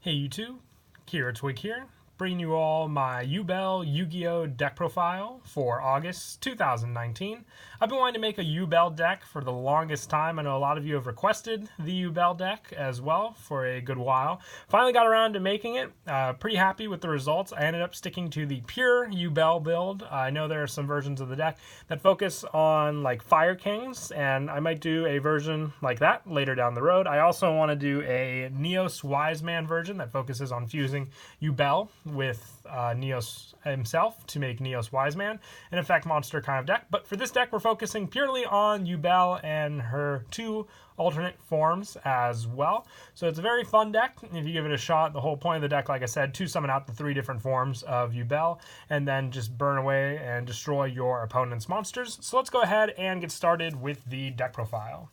Hey YouTube, Kira Twig here, bringing you all my Yubel Yu-Gi-Oh! Deck profile for August 2019. I've been wanting to make a Yubel deck for the longest time. I know a lot of you have requested the Yubel deck as well for a good while. Finally got around to making it. Pretty happy with the results. I ended up sticking to the pure Yubel build. I know there are some versions of the deck that focus on like Fire Kings, and I might do a version like that later down the road. I also want to do a Neos Wise Man version that focuses on fusing Yubel with Neos himself to make Neos Wise Man, an effect monster kind of deck. But for this deck, we're focusing purely on Yubel and her two alternate forms as well. So it's a very fun deck if you give it a shot. The whole point of the deck, like I said, to summon out the three different forms of Yubel and then just burn away and destroy your opponent's monsters. So let's go ahead and get started with the deck profile.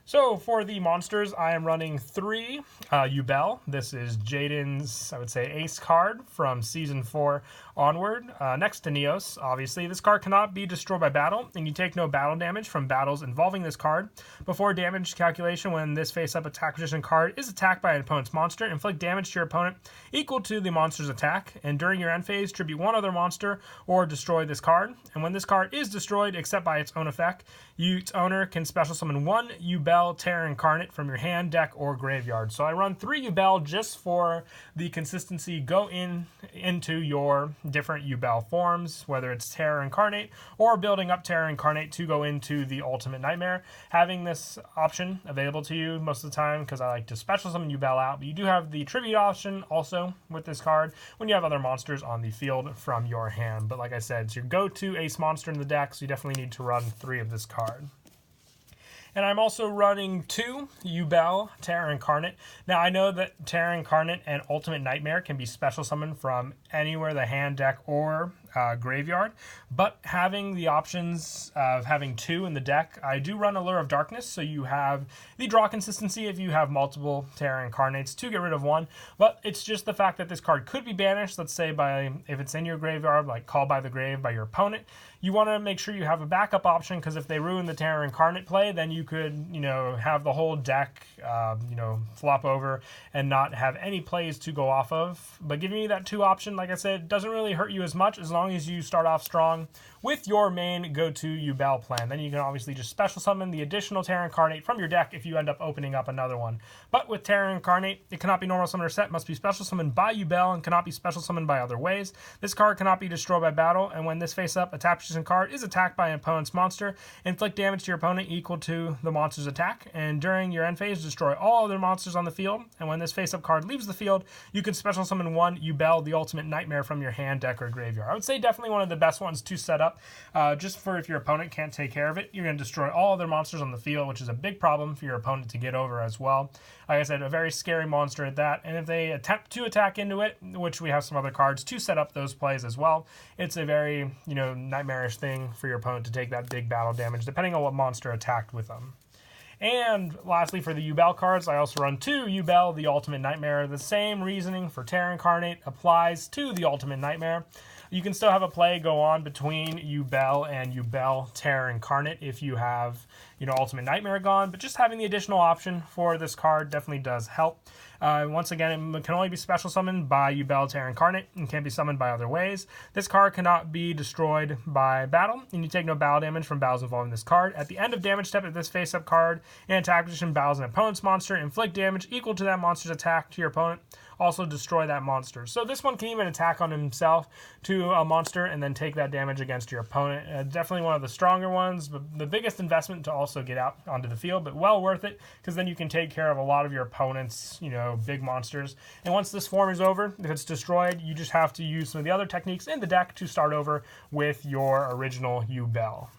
So for the monsters, I am running three Yubel. This is Jaden's, I would say, ace card from Season 4 onward. Next to Neos, obviously. This card cannot be destroyed by battle, and you take no battle damage from battles involving this card. Before damage calculation, when this face-up attack position card is attacked by an opponent's monster, inflict damage to your opponent equal to the monster's attack. And during your end phase, tribute one other monster or destroy this card. And when this card is destroyed, except by its own effect, its owner can special summon one Yubel Terra Incarnate from your hand, deck, or graveyard. So I run three Yubel just for the consistency. Go into your different Yubel forms, whether it's Terra Incarnate or building up Terra Incarnate to go into the Ultimate Nightmare. Having this option available to you most of the time, because I like to special summon Yubel out, but you do have the tribute option also with this card when you have other monsters on the field from your hand. But like I said, it's your go-to ace monster in the deck, so you definitely need to run three of this card. And I'm also running two Yubel Terra Incarnate. Now, I know that Terra Incarnate and Ultimate Nightmare can be special summoned from anywhere, the hand, deck, or graveyard. But having the options of having two in the deck, I do run Allure of Darkness, so you have the draw consistency if you have multiple Terra Incarnates to get rid of one. But it's just the fact that this card could be banished, let's say by, if it's in your graveyard, like Called by the Grave by your opponent. You want to make sure you have a backup option, because if they ruin the Terra Incarnate play, then you could, have the whole deck, flop over and not have any plays to go off of. But giving you that two option, like I said, doesn't really hurt you as much as long as you start off strong with your main go-to Yubel plan. Then you can obviously just special summon the additional Terra Incarnate from your deck if you end up opening up another one. But with Terra Incarnate, it cannot be normal summoner set, must be special summoned by Yubel, and cannot be special summoned by other ways. This card cannot be destroyed by battle, and when this face-up attack position card is attacked by an opponent's monster, inflict damage to your opponent equal to the monster's attack, and during your end phase, destroy all other monsters on the field. And when this face-up card leaves the field, you can special summon one Yubel, the Ultimate Nightmare, from your hand, deck, or graveyard. I would say definitely one of the best ones to set up, just for if your opponent can't take care of it. You're going to destroy all other monsters on the field, which is a big problem for your opponent to get over as well. Like I said, a very scary monster at that. And if they attempt to attack into it, which we have some other cards to set up those plays as well, it's a very, nightmarish thing for your opponent to take that big battle damage, depending on what monster attacked with them. And lastly, for the Yubel cards, I also run two Yubel, the Ultimate Nightmare. The same reasoning for Terra Incarnate applies to the Ultimate Nightmare. You can still have a play go on between Yubel and Yubel Terra Incarnate if you have, Ultimate Nightmare gone, but just having the additional option for this card definitely does help. Once again, it can only be special summoned by Yubel Terra Incarnate and can't be summoned by other ways. This card cannot be destroyed by battle, and you take no battle damage from battles involving this card. At the end of damage step, if this face-up card in attack position battles an opponent's monster, inflict damage equal to that monster's attack to your opponent. Also destroy that monster. So this one can even attack on himself to a monster and then take that damage against your opponent. Definitely one of the stronger ones, but the biggest investment to also get out onto the field, but well worth it, because then you can take care of a lot of your opponent's, big monsters. And once this form is over, if it's destroyed, you just have to use some of the other techniques in the deck to start over with your original Yubel.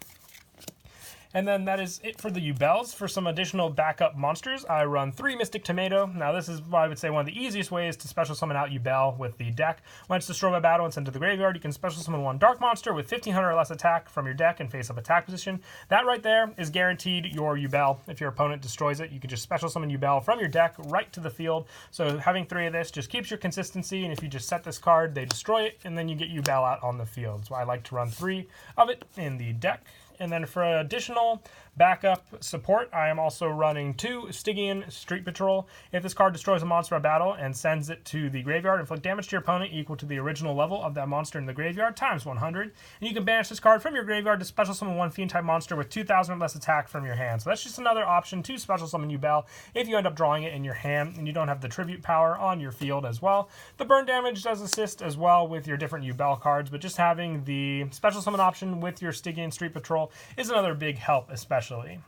And then that is it for the Yubels. For some additional backup monsters, I run three Mystic Tomato. Now this is, I would say, one of the easiest ways to special summon out Yubel with the deck. When it's destroyed by battle and sent to the graveyard, you can special summon one Dark Monster with 1500 or less attack from your deck and face-up attack position. That right there is guaranteed your Yubel. If your opponent destroys it, you can just special summon Yubel from your deck right to the field. So having three of this just keeps your consistency, and if you just set this card, they destroy it, and then you get Yubel out on the field. So I like to run three of it in the deck. And then for additional backup support, I am also running 2 Stygian Street Patrol. If this card destroys a monster in battle and sends it to the graveyard, inflict damage to your opponent equal to the original level of that monster in the graveyard times 100. And you can banish this card from your graveyard to special summon one fiend type monster with 2,000 or less attack from your hand. So that's just another option to special summon Yubel if you end up drawing it in your hand and you don't have the tribute power on your field as well. The burn damage does assist as well with your different Yubel cards, but just having the special summon option with your Stygian Street Patrol is another big help, especially.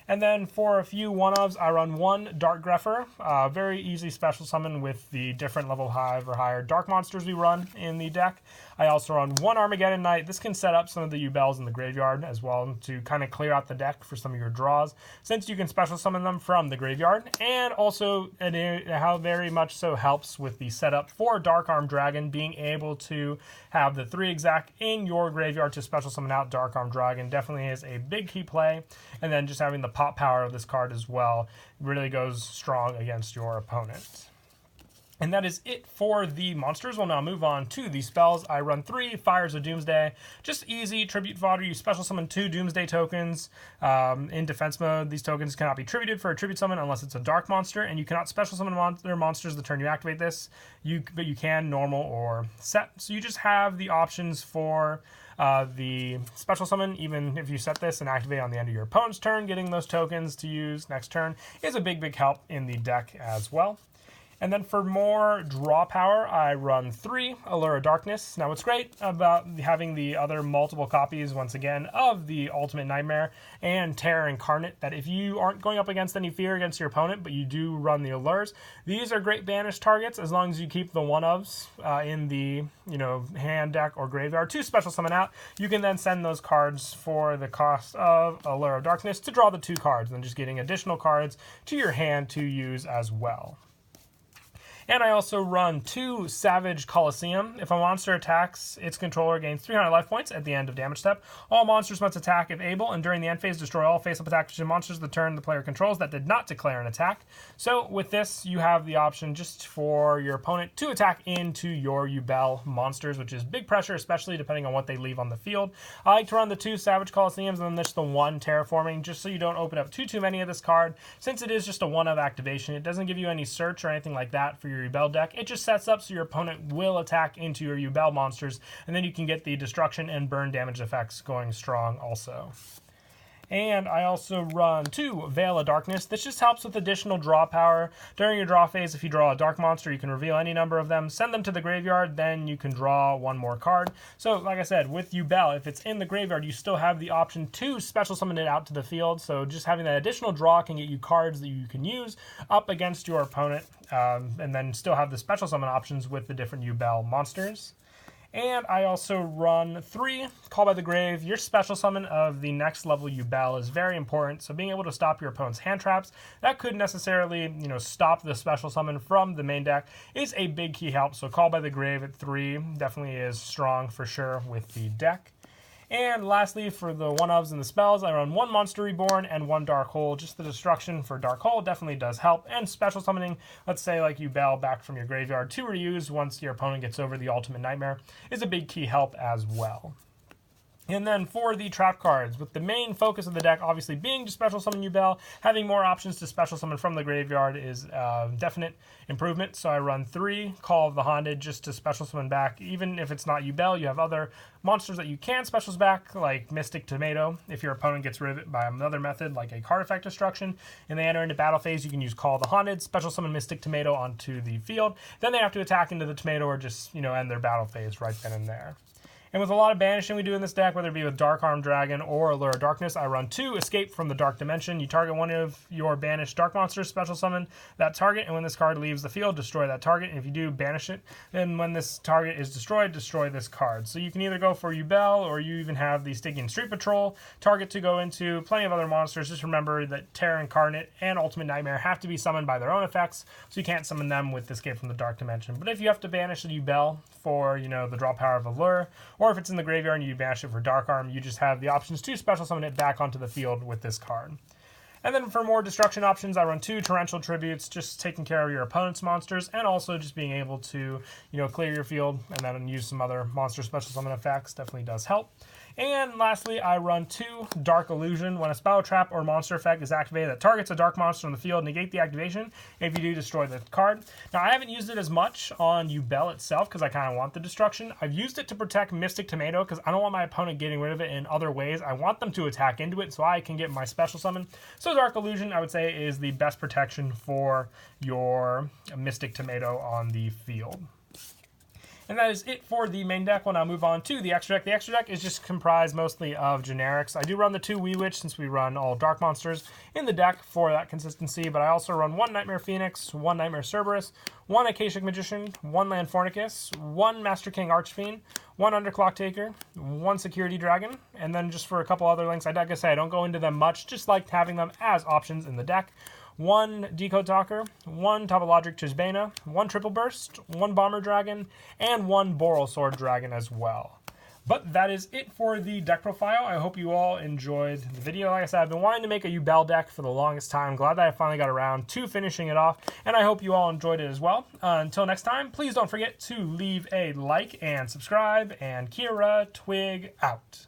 And then for a few one-ofs, I run 1 Dark Grepher, very easy special summon with the different level 5 or higher dark monsters we run in the deck. I also run 1 Armageddon Knight. This can set up some of the Yubels in the graveyard as well to kind of clear out the deck for some of your draws, since you can special summon them from the graveyard. And also, how very much so helps with the setup for Dark Arm Dragon, being able to have the 3 exec in your graveyard to special summon out Dark Arm Dragon definitely is a big key play. And then just having the pop power of this card as well really goes strong against your opponent. And that is it for the monsters. We'll now move on to the spells. I run 3 Fires of Doomsday. Just easy tribute fodder. You special summon 2 Doomsday tokens. In defense mode, these tokens cannot be tributed for a tribute summon unless it's a dark monster, and you cannot special summon monsters the turn you activate this. But you can normal or set. So you just have the options for the special summon. Even if you set this and activate on the end of your opponent's turn, getting those tokens to use next turn is a big help in the deck as well. And then for more draw power, I run 3 Allure of Darkness. Now, what's great about having the other multiple copies, once again, of the Ultimate Nightmare and Terror Incarnate, that if you aren't going up against any fear against your opponent, but you do run the Allures, these are great banished targets as long as you keep the one-ofs in the hand, deck, or graveyard to special summon out. You can then send those cards for the cost of Allure of Darkness to draw the 2 cards, and then just getting additional cards to your hand to use as well. And I also run 2 Savage Colosseum. If a monster attacks, its controller gains 300 life points at the end of damage step. All monsters must attack if able, and during the end phase, destroy all face-up attacks to monsters the turn the player controls that did not declare an attack. So with this, you have the option just for your opponent to attack into your Yubel monsters, which is big pressure, especially depending on what they leave on the field. I like to run the 2 Savage Colosseums and then just the 1 Terraforming, just so you don't open up too many of this card. Since it is just a one-of activation, it doesn't give you any search or anything like that for your Yubel deck. It just sets up so your opponent will attack into your Yubel monsters, and then you can get the destruction and burn damage effects going strong also. And I also run 2 Veil of Darkness. This just helps with additional draw power. During your draw phase, if you draw a dark monster, you can reveal any number of them, send them to the graveyard, then you can draw 1 more card. So, like I said, with Yubel, if it's in the graveyard, you still have the option to special summon it out to the field. So just having that additional draw can get you cards that you can use up against your opponent, and then still have the special summon options with the different Yubel monsters. And I also run 3 Call by the Grave. Your special summon of the next level Yubel is very important. So being able to stop your opponent's hand traps, that could necessarily, stop the special summon from the main deck, is a big key help. So Call by the Grave at 3 definitely is strong for sure with the deck. And lastly, for the one-ofs and the spells, I run 1 Monster Reborn and 1 Dark Hole. Just the destruction for Dark Hole definitely does help. And special summoning, let's say like Yubel back from your graveyard to reuse once your opponent gets over the Ultimate Nightmare, is a big key help as well. And then for the trap cards, with the main focus of the deck obviously being to special summon Yubel, having more options to special summon from the graveyard is definite improvement. So I run 3 Call of the Haunted just to special summon back. Even if it's not Yubel, you have other monsters that you can special back, like Mystic Tomato. If your opponent gets rid of it by another method, like a card effect destruction, and they enter into battle phase, you can use Call of the Haunted, special summon Mystic Tomato onto the field. Then they have to attack into the tomato or just, end their battle phase right then and there. And with a lot of banishing we do in this deck, whether it be with Dark Arm Dragon or Allure of Darkness, I run 2 Escape from the Dark Dimension. You target one of your banished dark monsters, special summon that target, and when this card leaves the field, destroy that target. And if you do banish it, then when this target is destroyed, destroy this card. So you can either go for Yubel, or you even have the Stygian Street Patrol target to go into. Plenty of other monsters. Just remember that Terror Incarnate and Ultimate Nightmare have to be summoned by their own effects, so you can't summon them with Escape from the Dark Dimension. But if you have to banish the Yubel for, the draw power of Allure, or if it's in the graveyard and you banish it for Dark Arm, you just have the options to special summon it back onto the field with this card. And then for more destruction options, I run 2 Torrential Tributes, just taking care of your opponent's monsters, and also just being able to, clear your field and then use some other monster special summon effects definitely does help. And lastly, I run 2 Dark Illusion. When a spell, trap, or monster effect is activated that targets a dark monster on the field, negate the activation. If you do, destroy the card. Now, I haven't used it as much on Yubel itself because I kind of want the destruction. I've used it to protect Mystic Tomato because I don't want my opponent getting rid of it in other ways. I want them to attack into it so I can get my special summon. So Dark Illusion, I would say, is the best protection for your Mystic Tomato on the field. And that is it for the main deck. We'll now move on to the extra deck. The extra deck is just comprised mostly of generics. I do run the 2 Wee Witch since we run all dark monsters in the deck for that consistency, but I also run 1 Nightmare Phoenix, 1 Nightmare Cerberus, 1 Akashic Magician, 1 Land Fornicus, 1 Master King Archfiend, 1 Underclock Taker, 1 Security Dragon, and then just for a couple other links, like I say, I don't go into them much, just like having them as options in the deck. 1 Decode Talker, 1 Topologic Chisbana, 1 Triple Burst, 1 Bomber Dragon, and 1 Boral Sword Dragon as well. But that is it for the deck profile. I hope you all enjoyed the video. Like I said, I've been wanting to make a Yubel deck for the longest time. Glad that I finally got around to finishing it off, and I hope you all enjoyed it as well. Until next time, please don't forget to leave a like and subscribe, and Kira Twig out.